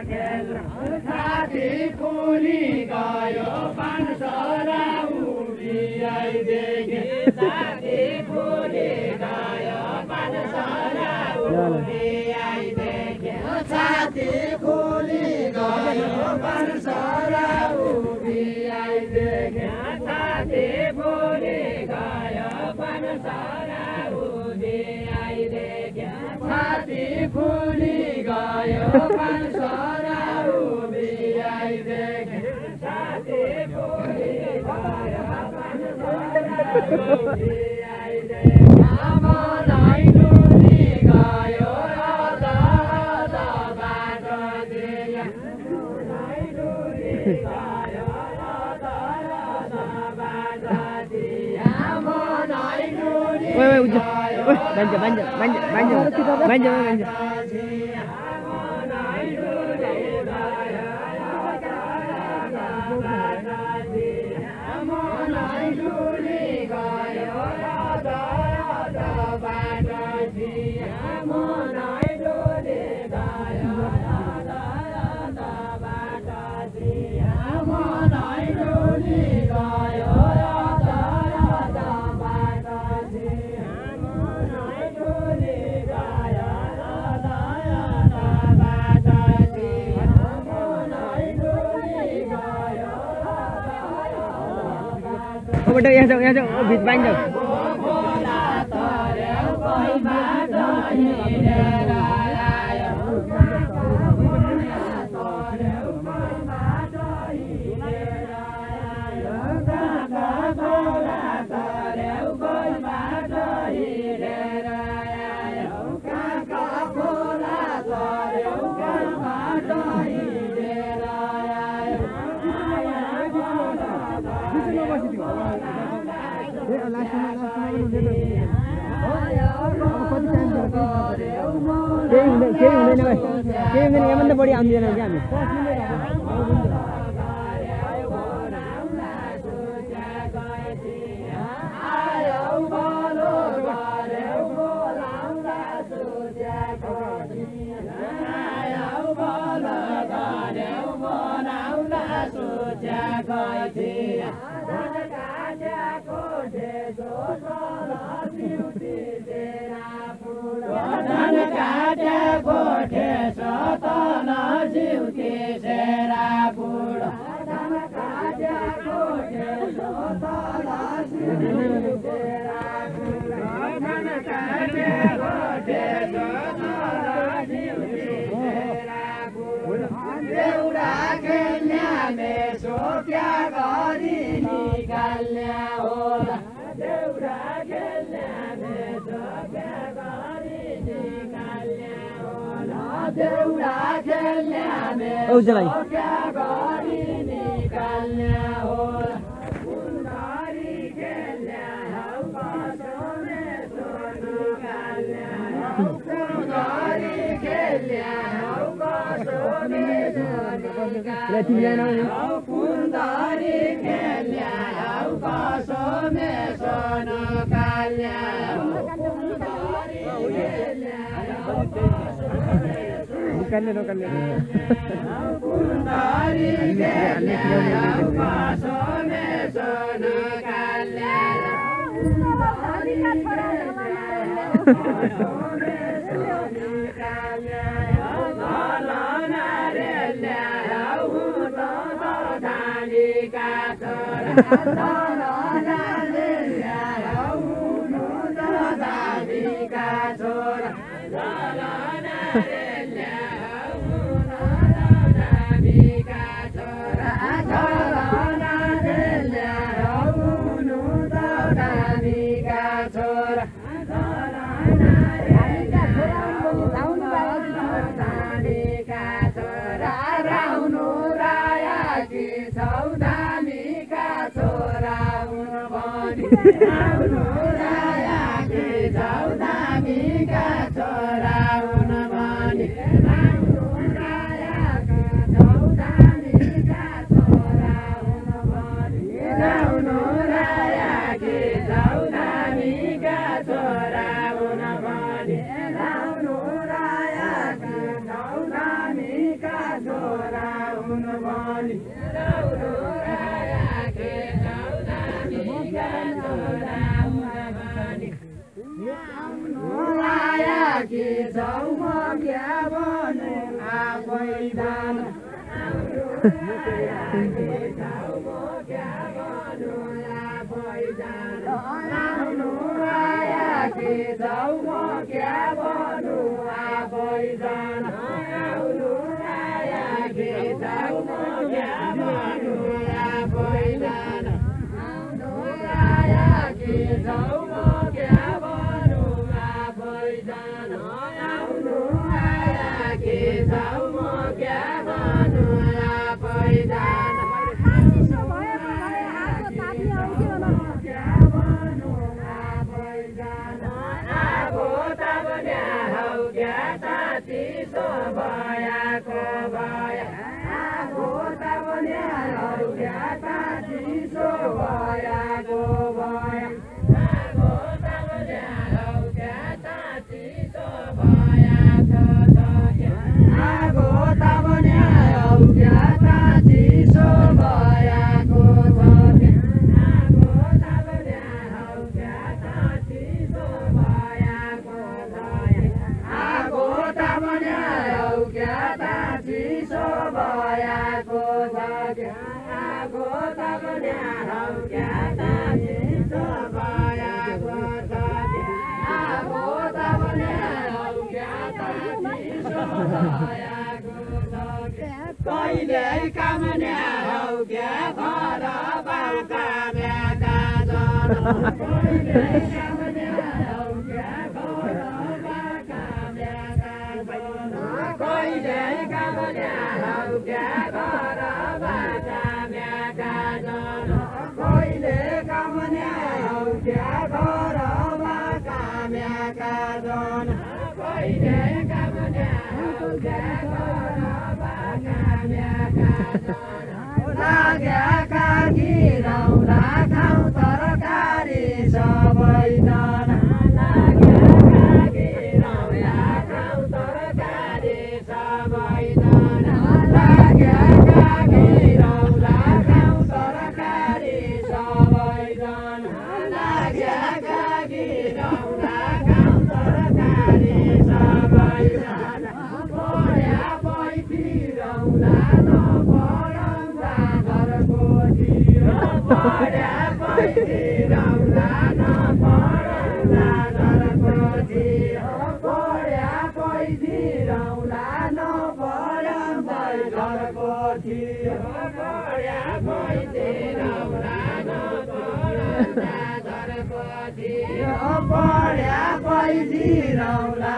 छाती फुली गयो पानसरा उभिआइदेखे छाती फुली गयो पानसरा उभिआइदेखे छाती फुली गयो पानसरा उभिआइदेखे छाती फुली गयो पानसरा उभिआइदेखे छाती फुली गयो पानसरा उभिआइदेखे छाती फुली गयो पानसरा उभिआइदेखे मनै डुली गयो आधा आधा बाटो दिया मनै डुली गयो आधा आधा बाटो दिया मनै डुली गयो Banjo. Betul ya dong, beat banjo. Yang body ambil lagi kami. Oh, jalan. आया कि जाउँ क्या भन्नु आफै जान आउनु आया कि जाउँ क्या भन्नु आफै जान आउनु आया कि जाउँ क्या भन्नु आफै जान आउनु आया कि जाउँ क्या भन्नु आफै जान आउनु आया कि जाउँ क्या भन्नु आफै जान कहिले कामने हौ क्या घर बाउका ब्याका जन कहिले कामने हौ क्या घर बाउका ब्याका जन कहिले कामने हौ क्या घर बाउका ब्याका जन कहिले कामने हौ क्या घर बाउका ब्याका जन कहिले कामने हौ क्या लाग्याका गिराउँदा खाउँ तरकारी सबैजना लाग्याका गिराउँदा खाउँ तरकारी सबैजना लाग्याका गिराउँदा खाउँ तरकारी सबैजना लाग्याका गिराउँदा खाउँ तरकारी सबैजना पढ्या पैथिरौँला नपढौँला घरको थियो पढ्या पैथिरौँला नपढौँला घरको थियो पढ्या पैथिरौँला नपढौँला घरको थियो पढ्या पैथिरौँला नपढौँला घरको थियो पढ्या पैथिरौँला